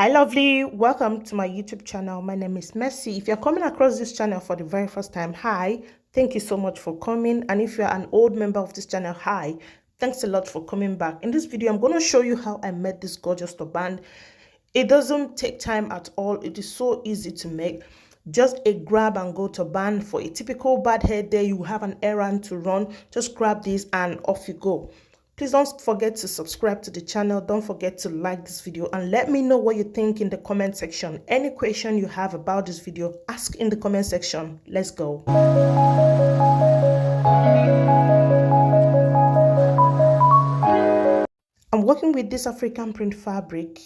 Hi lovely, welcome to my YouTube channel. My name is Mercy. If you're coming across this channel for the very first time, hi, thank you so much for coming. And if you're an old member of this channel, hi, thanks a lot for coming back. In this video, I'm going to show you how I made this gorgeous turban. It doesn't take time at all. It is so easy to make. Just a grab and go turban. For a typical bad hair day, you have an errand to run, just grab this and off you go. Please don't forget to subscribe to the channel. Don't forget to like this video and let me know what you think in the comment section. Any question you have about this video, ask in the comment section. Let's go. I'm working with this African print fabric.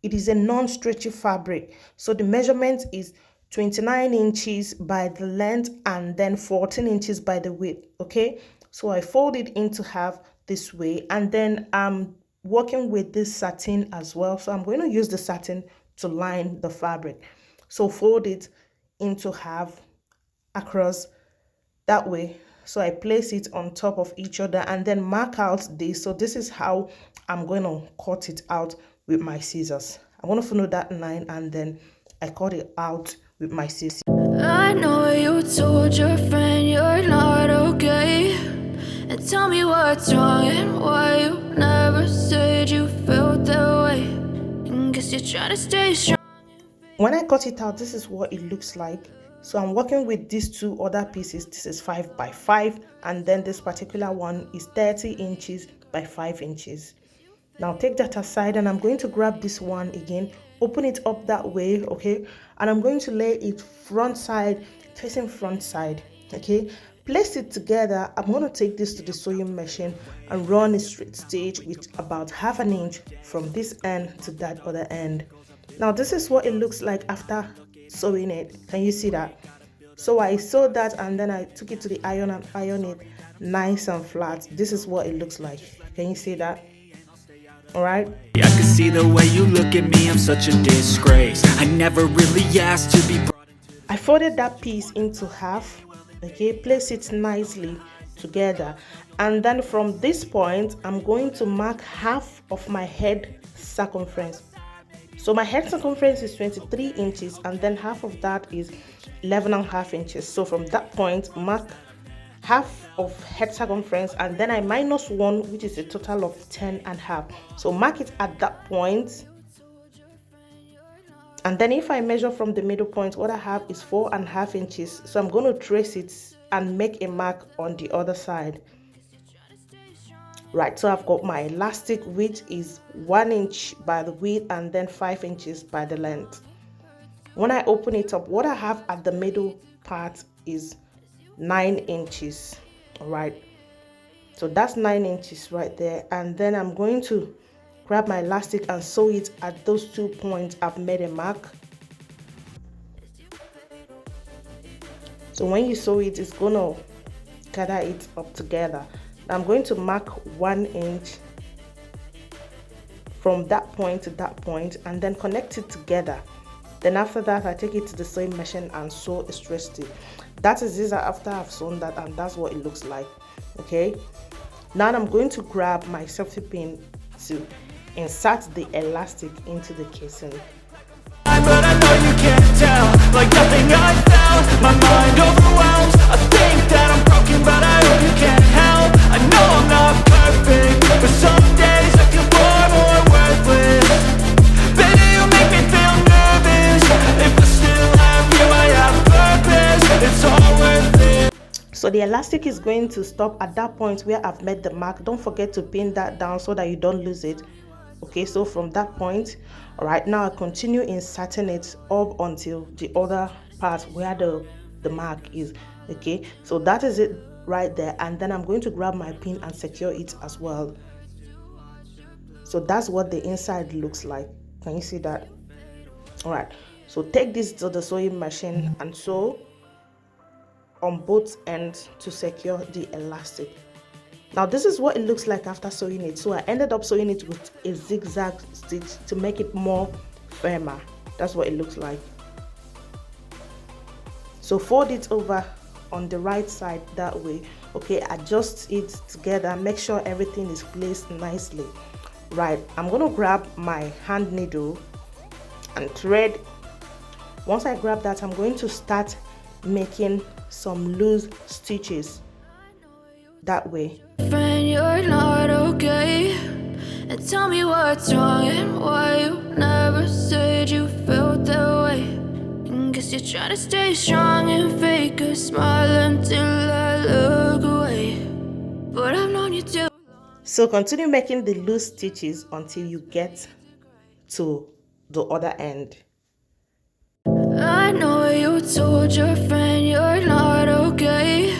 It is a non-stretchy fabric. So the measurement is 29 inches by the length and then 14 inches by the width. Okay, so I fold it into half this way, and then I'm working with this satin as well. So I'm going to use the satin to line the fabric. So fold it into half across that way. So I place it on top of each other and then mark out this. So this is how I'm going to cut it out with my scissors. I want to follow that line and then I cut it out with my scissors. I know you told your friend you're not okay, and tell me what's wrong and why you never said you felt that way. And guess you're trying to stay strong. When I cut it out, this is what it looks like. So I'm working with these two other pieces. This is 5 by 5 and then this particular one is 30 inches by 5 inches. Now take that aside and I'm going to grab this one again, open it up that way, okay, and I'm going to lay it front side facing front side, okay. Place it together. I'm going to take this to the sewing machine and run a straight stitch with about ½ an inch from this end to that other end. Now this is what it looks like after sewing it. Can you see that? So I sewed that and then I took it to the iron and ironed it nice and flat. This is what it looks like. Can you see that? All right. I can see the way you look at me. I'm such a disgrace. I never really asked to be brought into. I folded that piece into half. Okay, place it nicely together, and then from this point I'm going to mark half of my head circumference. So my head circumference is 23 inches and then half of that is 11.5 inches. So from that point, mark half of head circumference and then I minus 1, which is a total of 10.5. So mark it at that point. And then if I measure from the middle point, what I have is 4.5 inches. So I'm going to trace it and make a mark on the other side. Right, so I've got my elastic, which is 1 inch by the width and then 5 inches by the length. When I open it up, what I have at the middle part is 9 inches. All right, so that's 9 inches right there. And then I'm going to grab my elastic and sew it at those 2 points I've made a mark. So when you sew it, it's going to gather it up together. I'm going to mark 1 inch from that point to that point and then connect it together. Then after that, I take it to the sewing machine and sew a straight stitch. That is this after I've sewn that, and that's what it looks like. Okay, now I'm going to grab my safety pin to insert the elastic into the casing. But I know you can't tell. Like nothing I felt. My mind overwhelms. I think that I'm broken, but I hope you can't help. I know I'm not perfect, but some days I feel far more worthless. Baby, you make me feel nervous. If I still have you, I have purpose. It's all worth it. So the elastic is going to stop at that point where I've made the mark. Don't forget to pin that down so that you don't lose it. Okay, so from that point, all right, now I continue inserting it up until the other part where the mark is. Okay, so that is it right there, and then I'm going to grab my pin and secure it as well. So that's what the inside looks like. Can you see that? All right, so take this to the sewing machine and sew on both ends to secure the elastic. Now this is what it looks like after sewing it. So I ended up sewing it with a zigzag stitch to make it more firmer. That's what it looks like. So fold it over on the right side that way. Okay, adjust it together, make sure everything is placed nicely. Right, I'm going to grab my hand needle and thread. Once I grab that, I'm going to start making some loose stitches that way. Friend, you're not okay. And tell me what's wrong and why you never said you felt that way. And guess you're trying to stay strong and fake a smile until I look away. But I've known you too. So continue making the loose stitches until you get to the other end. I know you told your friend you're not okay.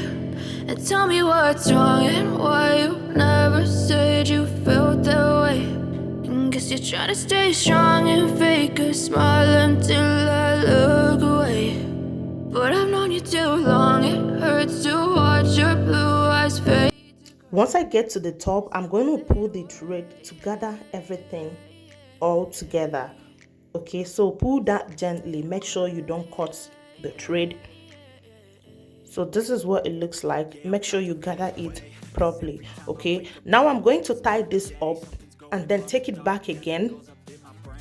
And tell me what's wrong and why you never said you felt that way. And guess you're trying to stay strong and fake a smile until I look away. But I've known you too long, it hurts to watch your blue eyes fade. Once I get to the top, I'm going to pull the thread to gather everything all together. Okay, so pull that gently, make sure you don't cut the thread. So this is what it looks like. Make sure you gather it properly. Okay, now I'm going to tie this up and then take it back again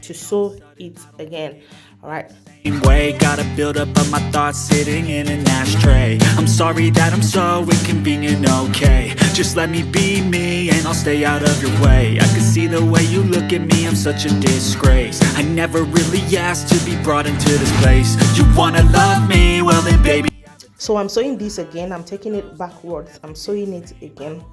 to sew it again. All right, Way, gotta build up of my thoughts sitting in an ashtray. I'm sorry that I'm so inconvenient, okay. Just let me be me and I'll stay out of your way. I can see the way you look at me, I'm such a disgrace. I never really asked to be brought into this place. You wanna love me? Well then baby. so I'm sewing this again. I'm taking it backwards. I'm sewing it again.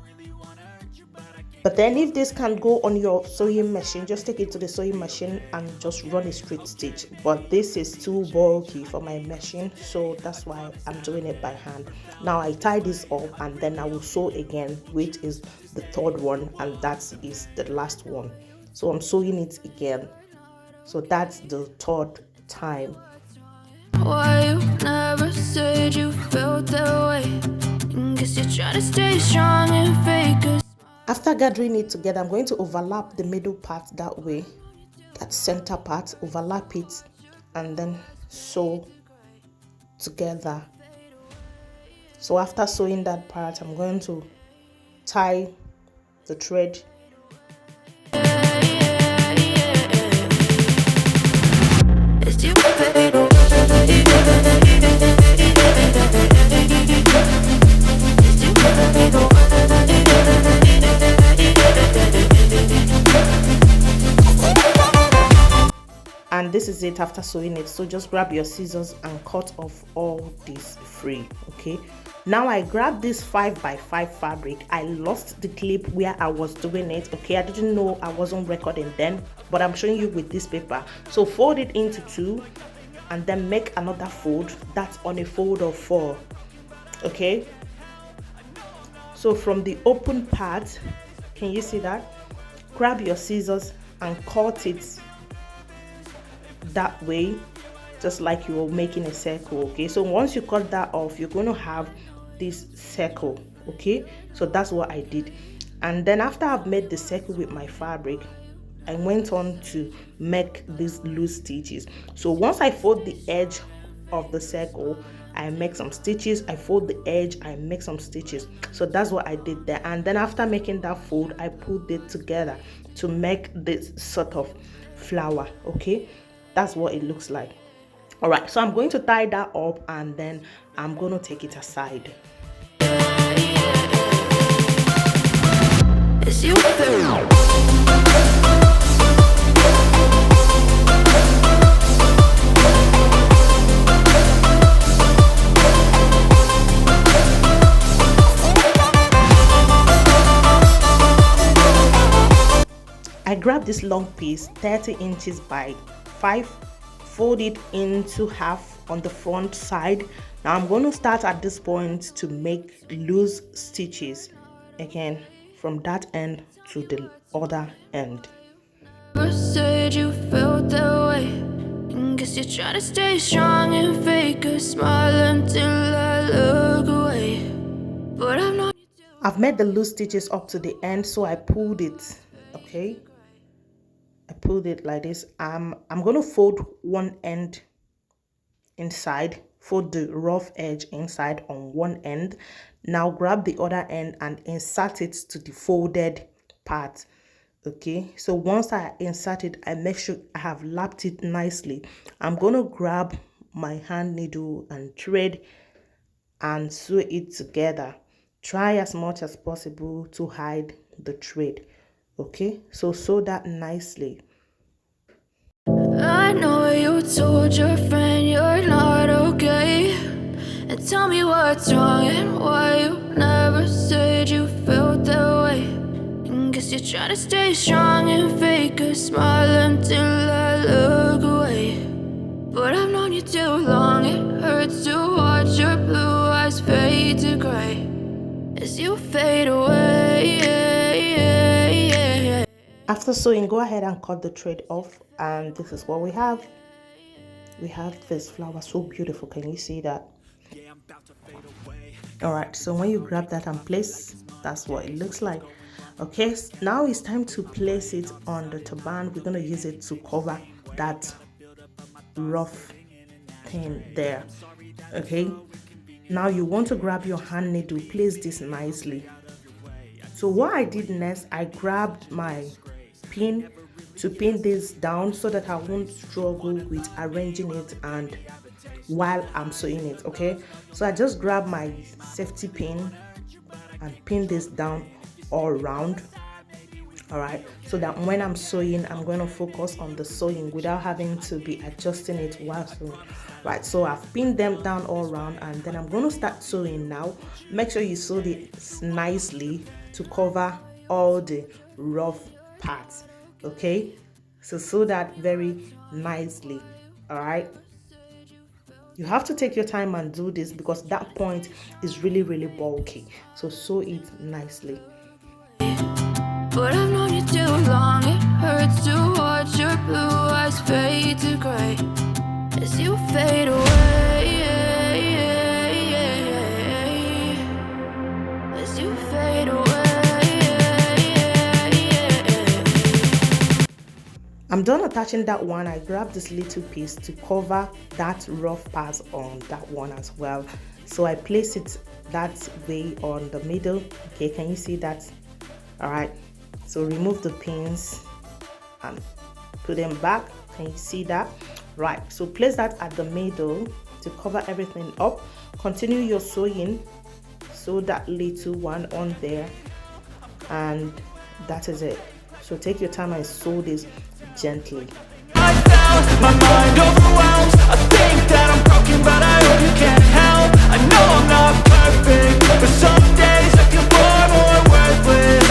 But then if this can't go on your sewing machine, just take it to the sewing machine and just run a straight stitch. But this is too bulky for my machine, so that's why I'm doing it by hand. Now I tie this up and then I will sew again, which is the third one, and that is the last one. So I'm sewing it again. So that's the third time. Why you never said you felt that way. And guess you're trying to stay strong and fake a After gathering it together, I'm going to overlap the middle part that way, that center part, overlap it and then sew together. So after sewing that part, I'm going to tie the thread. As you fade away. As you fade away. And this is it after sewing it. So just grab your scissors and cut off all this free. Okay, now I grabbed this 5x5 fabric. I lost the clip where I was doing it. Okay, I didn't know I wasn't recording then, but I'm showing you with this paper. So fold it into two and then make another fold. That's on a fold of 4. Okay, so from the open part, can you see that? Grab your scissors and cut it that way, just like you were making a circle. Okay, so once you cut that off, you're going to have this circle. Okay, so that's what I did. And then after I've made the circle with my fabric, I went on to make these loose stitches. So once I fold the edge of the circle, I make some stitches. I fold the edge, I make some stitches. So that's what I did there. And then after making that fold, I pulled it together to make this sort of flower. Okay, that's what it looks like. All right, so I'm going to tie that up and then I'm going to take it aside. As you fade. I grabbed this long piece, 30 inches by 5, fold it into half on the front side. Now I'm going to start at this point to make loose stitches again from that end to the other end. Never said you felt that way. And guess you're trying to stay strong and fake a smile until I look away. But I'm not. I've made the loose stitches up to the end, so I pulled it. Okay, I pulled it like this. I'm going to fold one end inside, fold the rough edge inside on one end. Now grab the other end and insert it to the folded part. Okay, so once I insert it, I make sure I have lapped it nicely. I'm gonna grab my hand needle and thread and sew it together. Try as much as possible to hide the thread. Okay, so sew that nicely. I know you told your friend you're not okay, and tell me what's wrong and why you never said you felt that way. And guess you're trying to stay strong and fake a smile until I look away. But I've known you too long, it hurts to watch your blue eyes fade to gray as you fade away. After sewing, go ahead and cut the thread off, and this is what we have. We have this flower, so beautiful. Can you see that? All right, so when you grab that and place, that's what it looks like. Okay, now it's time to place it on the turban. We're going to use it to cover that rough thing there. Okay, now you want to grab your hand needle, place this nicely. So what I did next, I grabbed my pin to pin this down so that I won't struggle with arranging it and while I'm sewing it. Okay, so I just grab my safety pin and pin this down all around. All right, so that when I'm sewing, I'm going to focus on the sewing without having to be adjusting it while sewing. Right, so I've pinned them down all around, and then I'm going to start sewing now. Make sure you sew it nicely to cover all the rough parts. Okay, so sew that very nicely. All right, you have to take your time and do this because that point is really bulky, so sew it nicely. But I've known you too long, it hurts to watch your blue eyes fade to gray as you fade away. As you fade away. I'm done attaching that one. I grabbed this little piece to cover that rough part on that one as well. So I place it that way on the middle. Okay, can you see that? All right, so remove the pins and put them back. Can you see that? Right, so place that at the middle to cover everything up. Continue your sewing. Sew that little one on there, and that is it. So take your time and sew this gently. I felt my mind overwhelmed. I think that I'm broken, but I hope you can't help. I know I'm not perfect, but some days I feel far more worthless.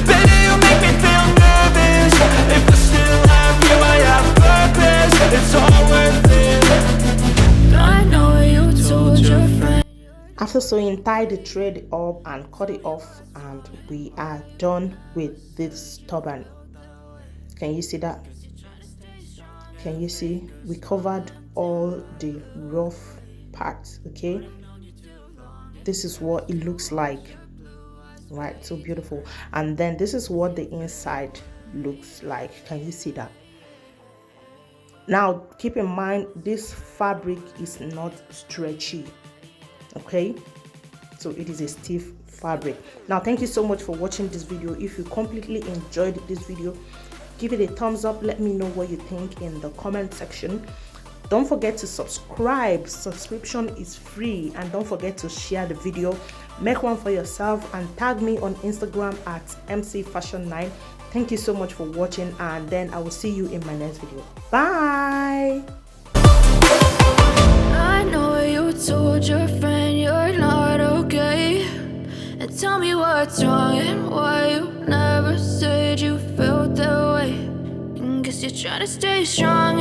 Baby, you make me feel nervous. If I still have you, I have purpose. It's all worth it. I know you told your friend. After sewing, tie the thread up and cut it off, and we are done with this turban. Can you see that? Can you see? We covered all the rough parts. Okay, this is what it looks like. Right, so beautiful. And then this is what the inside looks like. Can you see that? Now keep in mind, this fabric is not stretchy. Okay, so it is a stiff fabric. Now thank you so much for watching this video. If you completely enjoyed this video, give it a thumbs up. Let me know what you think in the comment section. Don't forget to subscribe. Subscription is free, and don't forget to share the video. Make one for yourself and tag me on Instagram at mcfashion9. Thank you so much for watching, and then I will see you in my next video. Bye. I know you told your friend you're not okay, and tell me what's wrong and why you never said you felt that way. And guess you're trying to stay strong.